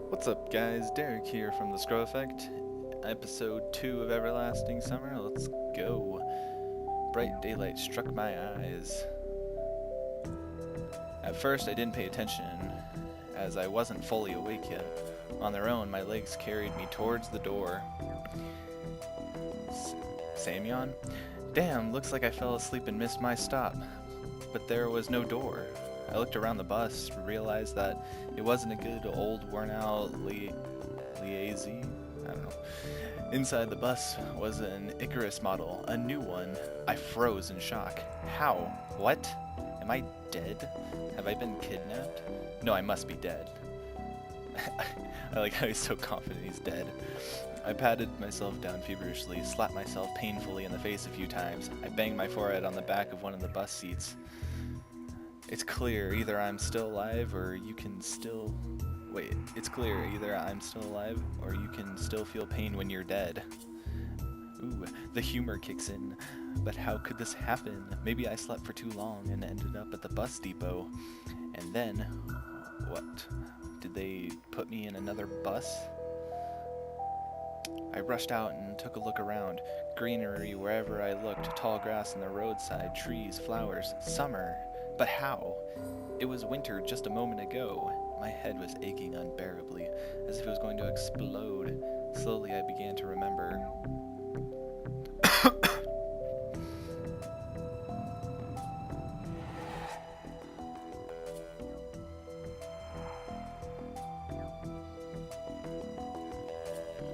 What's up, guys? Derek here from The Scroll Effect, episode 2 of Everlasting Summer. Let's go. Bright daylight struck my eyes. At first, I didn't pay attention, as I wasn't fully awake yet. On their own, my legs carried me towards the door. Samyon? Damn, looks like I fell asleep and missed my stop. But there was no door. I looked around the bus, realized that it wasn't a good old worn-out Liazy. I don't know. Inside the bus was an Icarus model, a new one. I froze in shock. How? What? Am I dead? Have I been kidnapped? No, I must be dead. I like how he's so confident he's dead. I patted myself down feverishly, slapped myself painfully in the face a few times. I banged my forehead on the back of one of the bus seats. It's clear, either I'm still alive or you can still... Wait, it's clear, either I'm still alive or you can still feel pain when you're dead. Ooh, the humor kicks in. But how could this happen? Maybe I slept for too long and ended up at the bus depot. And then... what? Did they put me in another bus? I rushed out and took a look around. Greenery wherever I looked, tall grass on the roadside, trees, flowers, summer. But how? It was winter just a moment ago. My head was aching unbearably, as if it was going to explode. Slowly I began to remember.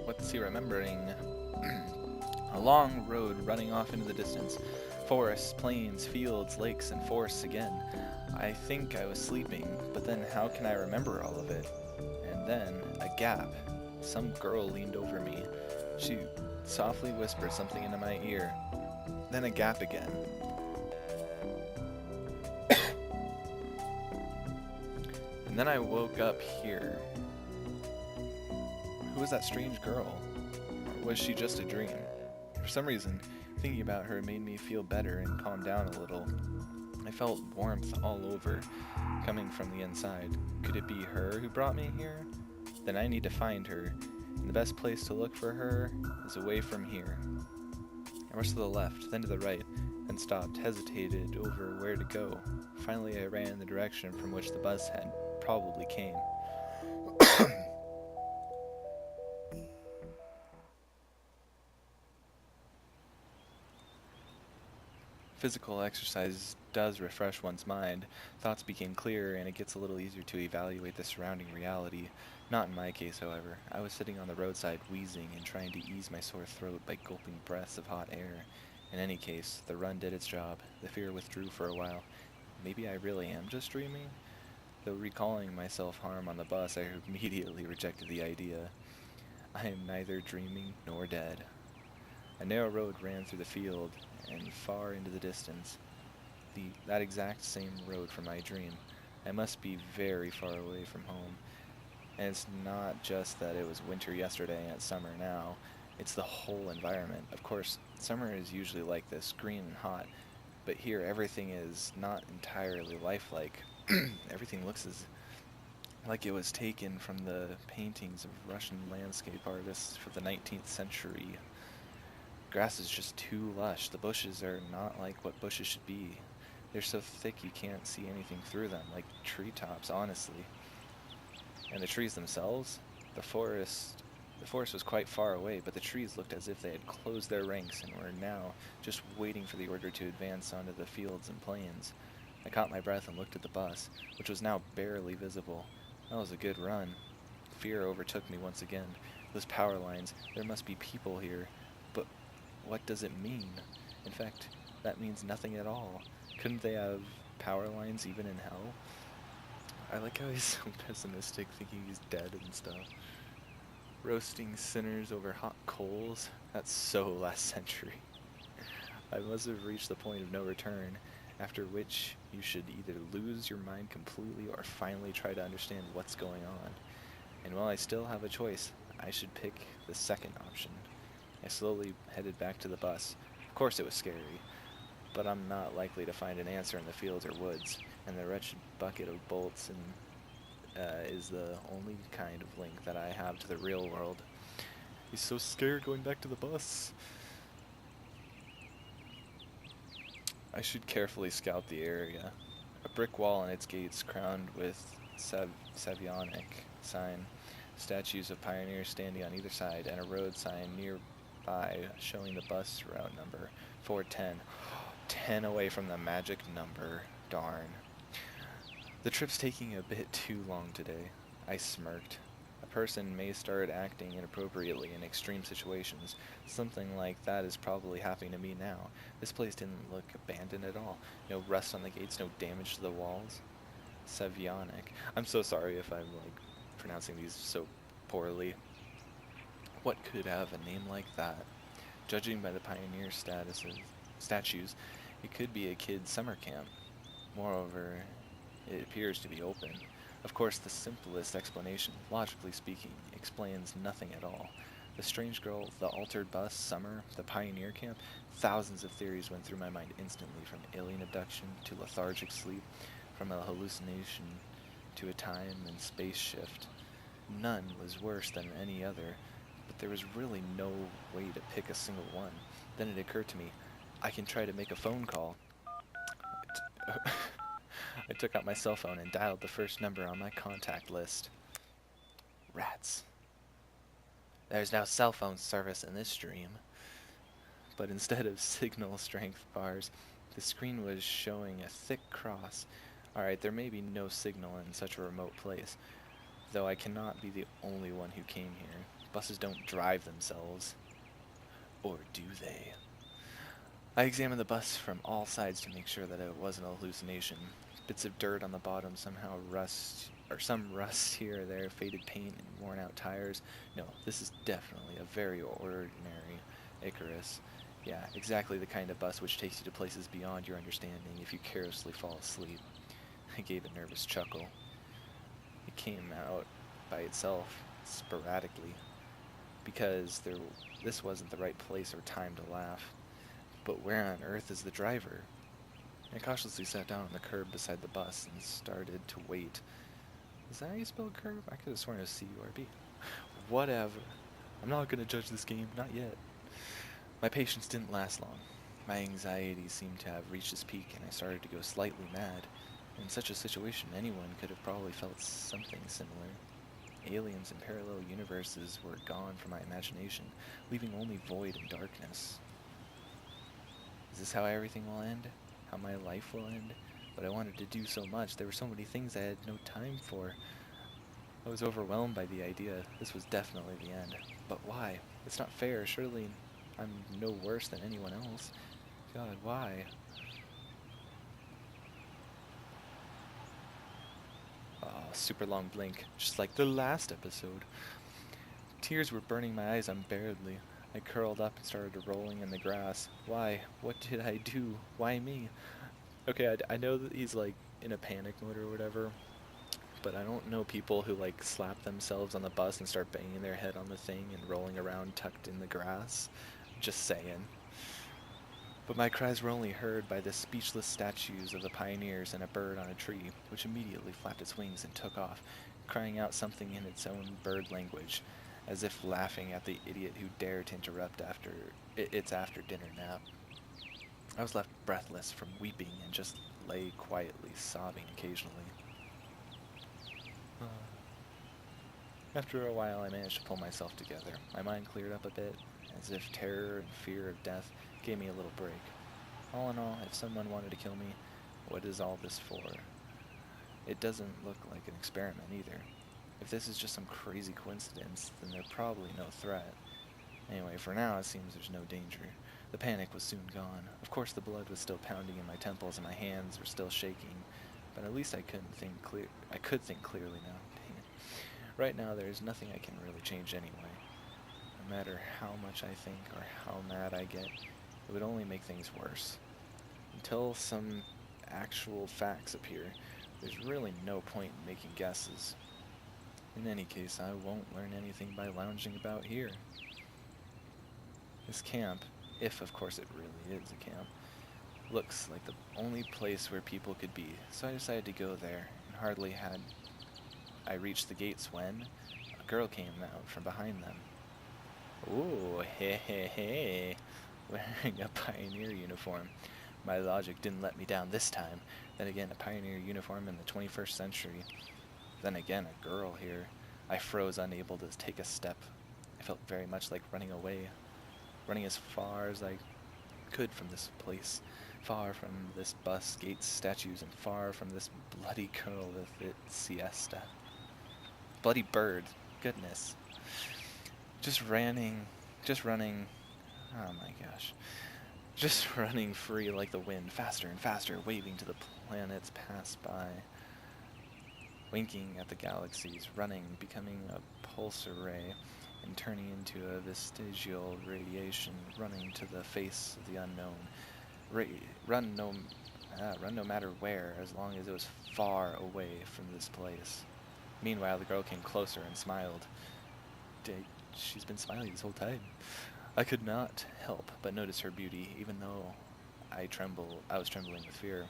What's he remembering? A long road running off into the distance. Forests, plains, fields, lakes, and forests again. I think I was sleeping, but then how can I remember all of it? And then, a gap. Some girl leaned over me. She softly whispered something into my ear. Then a gap again. And then I woke up here. Who was that strange girl? Or was she just a dream? For some reason, thinking about her made me feel better and calm down a little. I felt warmth all over, coming from the inside. Could it be her who brought me here? Then I need to find her, and the best place to look for her is away from here. I rushed to the left, then to the right, then stopped, hesitated over where to go. Finally I ran in the direction from which the bus had probably came. Physical exercise does refresh one's mind. Thoughts became clearer, and it gets a little easier to evaluate the surrounding reality. Not in my case, however. I was sitting on the roadside wheezing and trying to ease my sore throat by gulping breaths of hot air. In any case, the run did its job. The fear withdrew for a while. Maybe I really am just dreaming? Though recalling my self-harm on the bus, I immediately rejected the idea. I am neither dreaming nor dead. A narrow road ran through the field and far into the distance. That exact same road from my dream. I must be very far away from home. And it's not just that it was winter yesterday and it's summer now. It's the whole environment. Of course, summer is usually like this, green and hot. But here, everything is not entirely lifelike. Everything looks like it was taken from the paintings of Russian landscape artists for the 19th century. Grass is just too lush. The bushes are not like what bushes should be. They're so thick you can't see anything through them, like treetops, honestly. And the trees themselves? The forest was quite far away, but the trees looked as if they had closed their ranks and were now just waiting for the order to advance onto the fields and plains. I caught my breath and looked at the bus, which was now barely visible. That was a good run. Fear overtook me once again. Those power lines, there must be people here. But what does it mean? In fact, that means nothing at all. Couldn't they have power lines even in hell? I like how he's so pessimistic, thinking he's dead and stuff. Roasting sinners over hot coals? That's so last century. I must have reached the point of no return, after which you should either lose your mind completely or finally try to understand what's going on. And while I still have a choice, I should pick the second option. I slowly headed back to the bus. Of course it was scary, but I'm not likely to find an answer in the fields or woods, and the wretched bucket of bolts and is the only kind of link that I have to the real world. He's so scared going back to the bus. I should carefully scout the area. A brick wall and its gates crowned with Savionic sign, statues of pioneers standing on either side, and a road sign nearby showing the bus route number 410. 10 away from the magic number. Darn. The trip's taking a bit too long today. I smirked. A person may start acting inappropriately in extreme situations. Something like that is probably happening to me now. This place didn't look abandoned at all. No rust on the gates, no damage to the walls. Savionic. I'm so sorry if I'm like pronouncing these so poorly. What could have a name like that? Judging by the pioneer statues, it could be a kid's summer camp. Moreover, it appears to be open. Of course, the simplest explanation, logically speaking, explains nothing at all. The strange girl, the altered bus, summer, the pioneer camp, thousands of theories went through my mind instantly, from alien abduction to lethargic sleep, from a hallucination to a time and space shift. None was worse than any other, but there was really no way to pick a single one. Then it occurred to me, I can try to make a phone call. I took out my cell phone and dialed the first number on my contact list. Rats. There's no cell phone service in this stream. But instead of signal strength bars, the screen was showing a thick cross. Alright, there may be no signal in such a remote place, though I cannot be the only one who came here. Buses don't drive themselves. Or do they? I examined the bus from all sides to make sure that it wasn't a hallucination. Bits of dirt on the bottom, somehow rust, or some rust here or there, faded paint and worn out tires. No, this is definitely a very ordinary Icarus. Yeah, exactly the kind of bus which takes you to places beyond your understanding if you carelessly fall asleep. I gave a nervous chuckle. It came out by itself, sporadically, because this wasn't the right place or time to laugh. But where on earth is the driver? I cautiously sat down on the curb beside the bus and started to wait. Is that how you spell curb? I could have sworn it was C-U-R-B. Whatever. I'm not going to judge this game, not yet. My patience didn't last long. My anxiety seemed to have reached its peak, and I started to go slightly mad. In such a situation, anyone could have probably felt something similar. Aliens and parallel universes were gone from my imagination, leaving only void and darkness. Is this how everything will end? How my life will end? But I wanted to do so much. There were so many things I had no time for. I was overwhelmed by the idea. This was definitely the end. But why? It's not fair. Surely I'm no worse than anyone else. God, why? Super long blink, just like the last episode. Tears were burning my eyes unbearably. I curled up and started rolling in the grass. Why? What did I do? Why me? Okay, I know that he's like in a panic mode or whatever, but I don't know people who like slap themselves on the bus and start banging their head on the thing and rolling around tucked in the grass. Just saying. But my cries were only heard by the speechless statues of the pioneers and a bird on a tree, which immediately flapped its wings and took off, crying out something in its own bird language, as if laughing at the idiot who dared to interrupt its after-dinner nap. I was left breathless from weeping and just lay quietly sobbing occasionally. After a while, I managed to pull myself together. My mind cleared up a bit, as if terror and fear of death gave me a little break. All in all, if someone wanted to kill me, what is all this for? It doesn't look like an experiment either. If this is just some crazy coincidence, then they're probably no threat. Anyway, for now it seems there's no danger. The panic was soon gone. Of course the blood was still pounding in my temples and my hands were still shaking, but at least I could think clearly now. Dang it. Right now there is nothing I can really change anyway. No matter how much I think or how mad I get, it would only make things worse. Until some actual facts appear, there's really no point in making guesses. In any case, I won't learn anything by lounging about here. This camp, if of course it really is a camp, looks like the only place where people could be, so I decided to go there, and hardly had I reached the gates when a girl came out from behind them. Ooh, hey, hey, hey, wearing a pioneer uniform. My logic didn't let me down this time. Then again, a pioneer uniform in the 21st century. Then again, a girl here. I froze, unable to take a step. I felt very much like running away, running as far as I could from this place, far from this bus, gates, statues, and far from this bloody girl with its siesta. Bloody bird, goodness. Just running, oh my gosh. Just running free like the wind, faster and faster, waving to the planets pass by. Winking at the galaxies, running, becoming a pulsar ray, and turning into a vestigial radiation, running to the face of the unknown. Run no matter where, as long as it was far away from this place. Meanwhile, the girl came closer and smiled. She's been smiling this whole time. I could not help but notice her beauty, even though I was trembling with fear.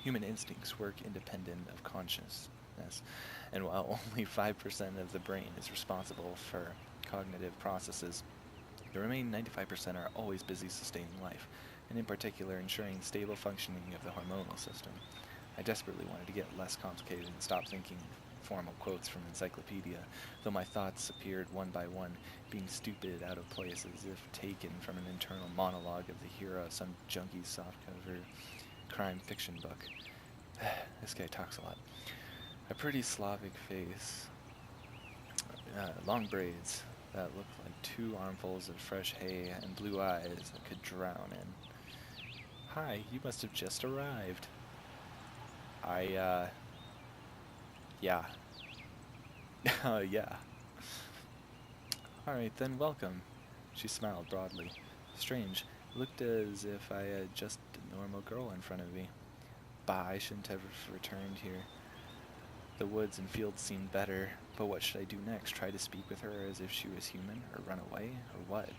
Human instincts work independent of consciousness, and while only 5% of the brain is responsible for cognitive processes, the remaining 95% are always busy sustaining life, and in particular ensuring stable functioning of the hormonal system. I desperately wanted to get less complicated and stop thinking formal quotes from encyclopedia, though my thoughts appeared one by one, being stupid, out of place, as if taken from an internal monologue of the hero of some junky softcover crime fiction book. This guy talks a lot. A pretty Slavic face, long braids that looked like 2 armfuls of fresh hay, and blue eyes I could drown in. Hi, you must have just arrived. Yeah. Yeah. Alright then, welcome. She smiled broadly. Strange. It looked as if I had just a normal girl in front of me. Bah, I shouldn't have returned here. The woods and fields seemed better, but what should I do next? Try to speak with her as if she was human, or run away, or what?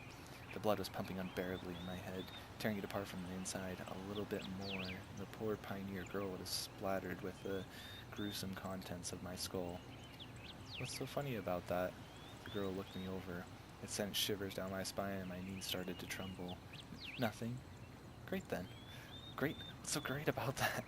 The blood was pumping unbearably in my head, tearing it apart from the inside a little bit more. The poor pioneer girl was splattered with the gruesome contents of my skull. What's so funny about that? The girl looked me over. It sent shivers down my spine and my knees started to tremble. Nothing. Great then. Great. What's so great about that?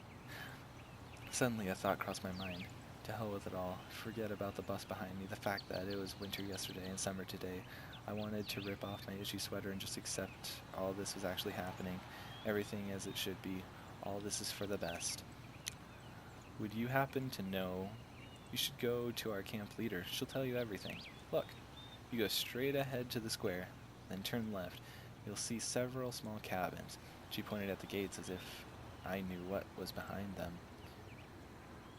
Suddenly a thought crossed my mind. To hell with it all. Forget about the bus behind me, the fact that it was winter yesterday and summer today. I wanted to rip off my itchy sweater and just accept all this was actually happening. Everything as it should be. All this is for the best. Would you happen to know? You should go to our camp leader. She'll tell you everything. Look, you go straight ahead to the square, then turn left. You'll see several small cabins. She pointed at the gates as if I knew what was behind them.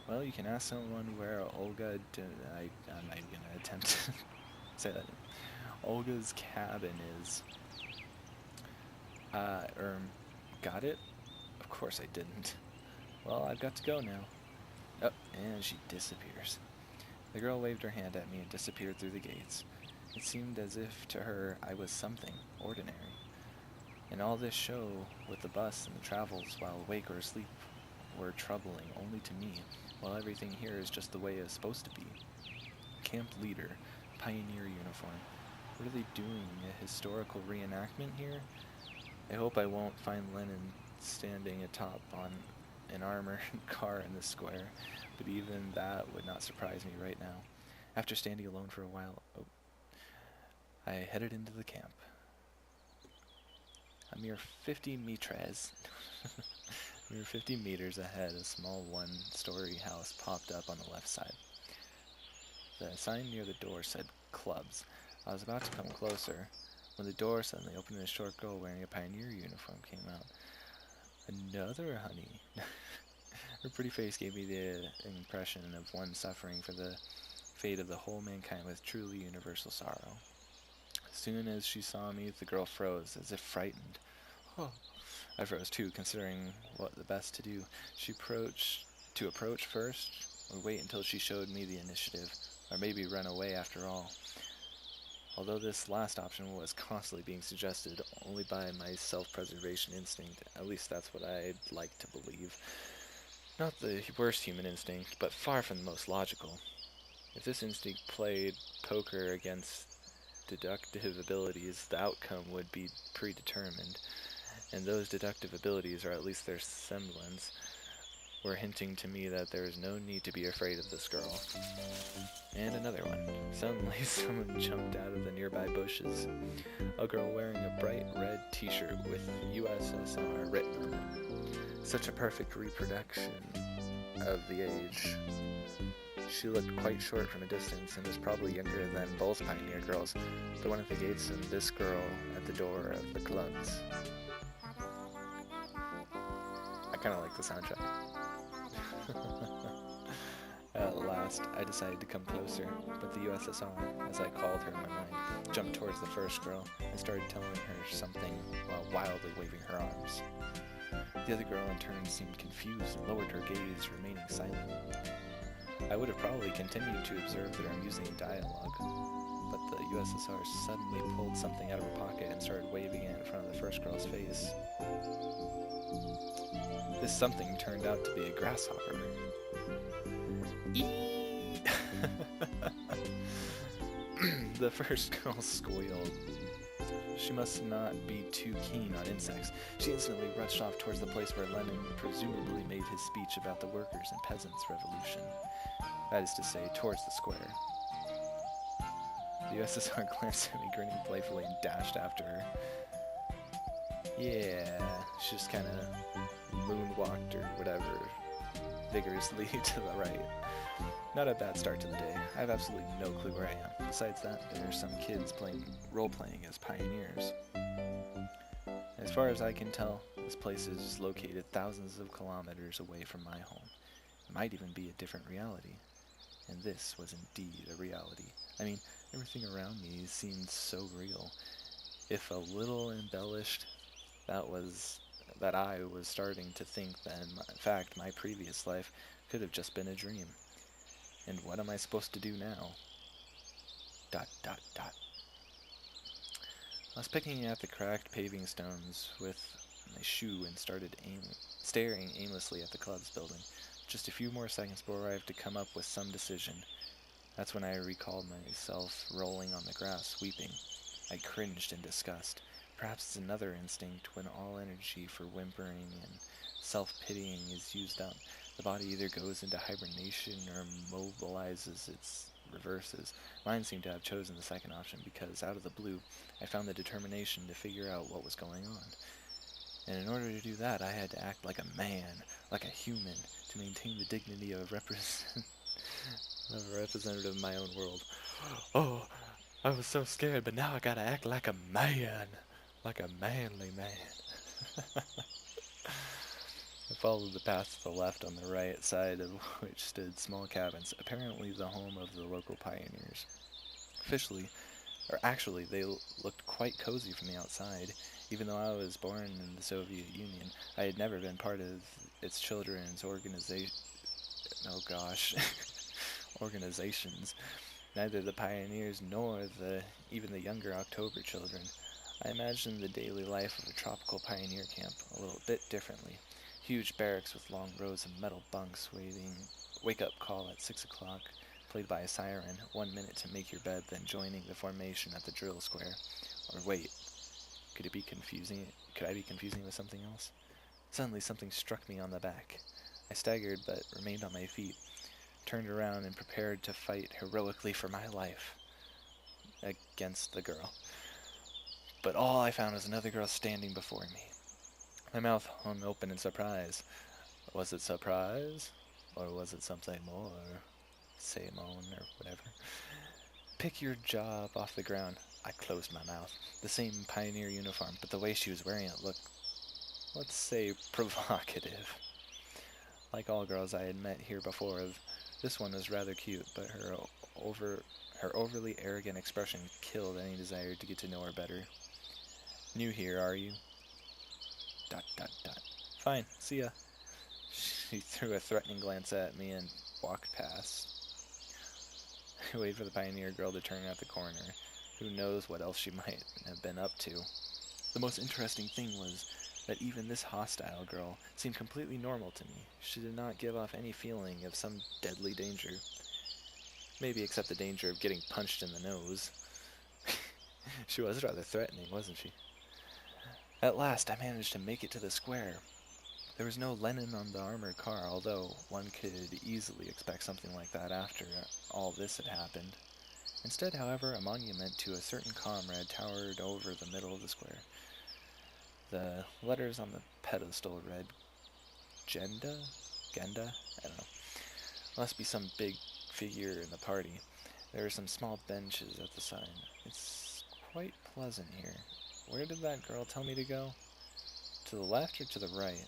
Well, you can ask someone where Olga I'm not even going to attempt to say that. Olga's cabin is. Got it? Of course I didn't. Well, I've got to go now. Oh, and she disappears. The girl waved her hand at me and disappeared through the gates. It seemed as if to her I was something ordinary. And all this show with the bus and the travels while awake or asleep were troubling only to me, while everything here is just the way it's supposed to be. Camp leader, pioneer uniform. What are they doing? A historical reenactment here? I hope I won't find Lenin standing atop on an armored car in the square, but even that would not surprise me right now. After standing alone for a while, I headed into the camp. A mere 50 meters, mere 50 meters ahead, a small one-story house popped up on the left side. The sign near the door said clubs. I was about to come closer when the door suddenly opened and a short girl wearing a pioneer uniform came out. Another honey. Her pretty face gave me the impression of one suffering for the fate of the whole mankind with truly universal sorrow. As soon as she saw me, the girl froze, as if frightened. Oh. I froze too, considering what the best to do. She approach first, or wait until she showed me the initiative, or maybe run away after all. Although this last option was constantly being suggested only by my self-preservation instinct, at least that's what I'd like to believe. Not the worst human instinct, but far from the most logical. If this instinct played poker against deductive abilities, the outcome would be predetermined, and those deductive abilities, or at least their semblance, were hinting to me that there is no need to be afraid of this girl. And another one. Suddenly, someone jumped out of the nearby bushes. A girl wearing a bright red t-shirt with USSR written on it. Such a perfect reproduction of the age. She looked quite short from a distance and was probably younger than both Pioneer girls, the one at the gates and this girl at the door of the clubs. I kind of like the soundtrack. At last, I decided to come closer, but the USSR, as I called her in my mind, jumped towards the first girl and started telling her something while wildly waving her arms. The other girl in turn seemed confused and lowered her gaze, remaining silent. I would have probably continued to observe their amusing dialogue, but the USSR suddenly pulled something out of her pocket and started waving it in front of the first girl's face. This something turned out to be a grasshopper. The first girl squealed. She must not be too keen on insects. She instantly rushed off towards the place where Lenin presumably made his speech about the workers' and peasants' revolution. That is to say, towards the square. The USSR glanced at me, grinning playfully, and dashed after her. Yeah, she just kind of moonwalked or whatever, vigorously to the right. Not a bad start to the day. I have absolutely no clue where I am. Besides that, there are some kids role-playing as pioneers. As far as I can tell, this place is located thousands of kilometers away from my home. It might even be a different reality. And this was indeed a reality. I mean, everything around me seemed so real. If a little embellished, that I was starting to think that, in fact, my previous life could have just been a dream. And what am I supposed to do now? ... I was picking at the cracked paving stones with my shoe and started staring aimlessly at the club's building. Just a few more seconds before I have to come up with some decision. That's when I recalled myself rolling on the grass, weeping. I cringed in disgust. Perhaps it's another instinct when all energy for whimpering and self-pitying is used up. The body either goes into hibernation or mobilizes its reverses. Mine seemed to have chosen the second option because, out of the blue, I found the determination to figure out what was going on. And in order to do that, I had to act like a man, like a human, to maintain the dignity of a representative of my own world. Oh, I was so scared, but now I gotta act like a man, like a manly man. I followed the path to the left, on the right side of which stood small cabins, apparently the home of the local pioneers. Actually, they looked quite cozy from the outside. Even though I was born in the Soviet Union, I had never been part of its children's organizations. Neither the pioneers nor even the younger October children. I imagined the daily life of a tropical pioneer camp a little bit differently. Huge barracks with long rows of metal bunks waiting wake-up call at 6 o'clock, played by a siren, 1 minute to make your bed, then joining the formation at the drill square. Or wait, could I be confusing it with something else? Suddenly something struck me on the back. I staggered but remained on my feet, turned around and prepared to fight heroically for my life against the girl. But all I found was another girl standing before me. My mouth hung open in surprise. Was it surprise? Or was it something more? Samon or whatever. Pick your jaw up off the ground. I closed my mouth. The same pioneer uniform, but the way she was wearing it looked, let's say, provocative. Like all girls I had met here before, this one was rather cute, but her overly arrogant expression killed any desire to get to know her better. New here, are you? ... Fine, see ya. She threw a threatening glance at me and walked past. I waited for the pioneer girl to turn at the corner. Who knows what else she might have been up to. The most interesting thing was that even this hostile girl seemed completely normal to me. She did not give off any feeling of some deadly danger. maybe except the danger of getting punched in the nose. She was rather threatening, wasn't she? At last, I managed to make it to the square. There was no Lenin on the armored car, although one could easily expect something like that after all this had happened. Instead, however, a monument to a certain comrade towered over the middle of the square. The letters on the pedestal read Genda? Genda? I don't know. Must be some big figure in the party. There are some small benches at the side. It's quite pleasant here. Where did that girl tell me to go? To the left or to the right?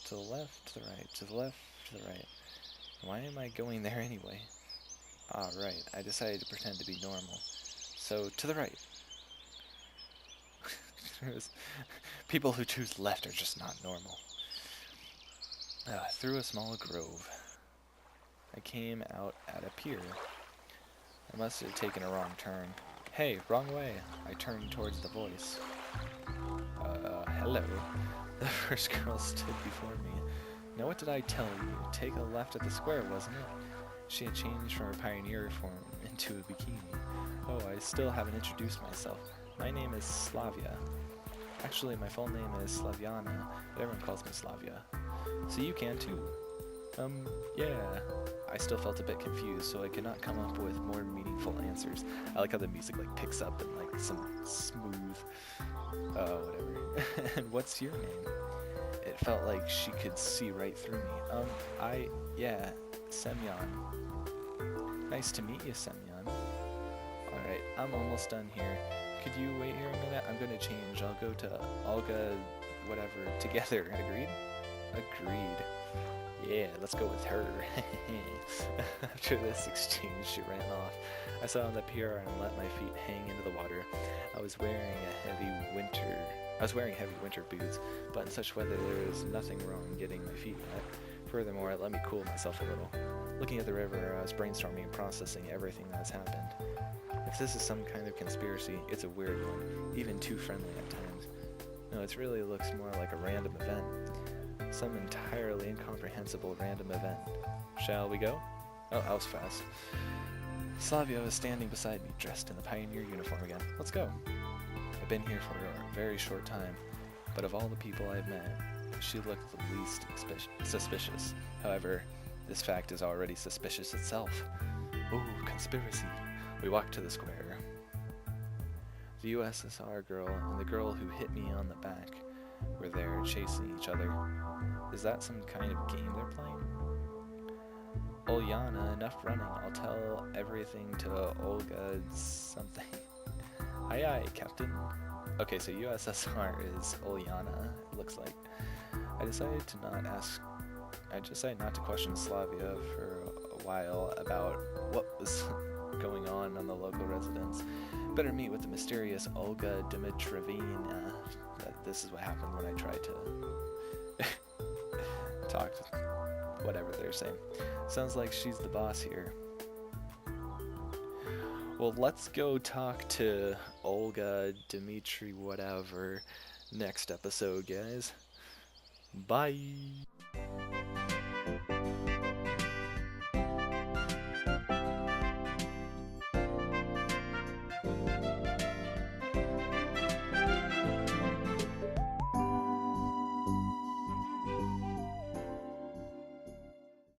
To the left, to the right, to the left, to the right. Why am I going there anyway? Ah, right. I decided to pretend to be normal. So, to the right. People who choose left are just not normal. Through a small grove. I came out at a pier. I must have taken a wrong turn. Hey, wrong way. I turned towards the voice. Hello. The first girl stood before me. Now what did I tell you? Take a left at the square, wasn't it? She had changed from her pioneer form into a bikini. Oh, I still haven't introduced myself. My name is Slavia. Actually, my full name is Slaviana, but everyone calls me Slavia. So you can too. Yeah. I still felt a bit confused, so I could not come up with more meaningful answers. I like how the music like picks up and like some smooth, whatever. And what's your name? It felt like she could see right through me. Yeah, Semyon. Nice to meet you, Semyon. Alright, I'm almost done here. Could you wait here a minute? I'm gonna change. I'll go to Olga, whatever, together. Agreed? Agreed. Yeah, let's go with her. After this exchange, she ran off. I sat on the pier and let my feet hang into the water. I was wearing heavy winter boots, but in such weather there was nothing wrong getting my feet wet. Furthermore, it let me cool myself a little. Looking at the river, I was brainstorming and processing everything that has happened. If this is some kind of conspiracy, it's a weird one, even too friendly at times. No, it really looks more like a random event. Some entirely incomprehensible random event. Shall we go? Oh, that was fast. Slavia was standing beside me, dressed in the pioneer uniform again. Let's go. I've been here for a very short time, but of all the people I've met, she looked the least suspicious. However, this fact is already suspicious itself. Ooh, conspiracy. We walked to the square. The USSR girl and the girl who hit me on the back were there chasing each other. Is that some kind of game they're playing? Olyana, enough running. I'll tell everything to Olga something. Aye aye, Captain. Okay, so USSR is Olyana, it looks like. I decided not to question Slavia for a while about what was going on the local residence. Better meet with the mysterious Olga Dmitrievna. This is what happened when I tried to talk to whatever they're saying. Sounds like she's the boss here. Well, let's go talk to Olga Dmitri whatever next episode, guys. Bye!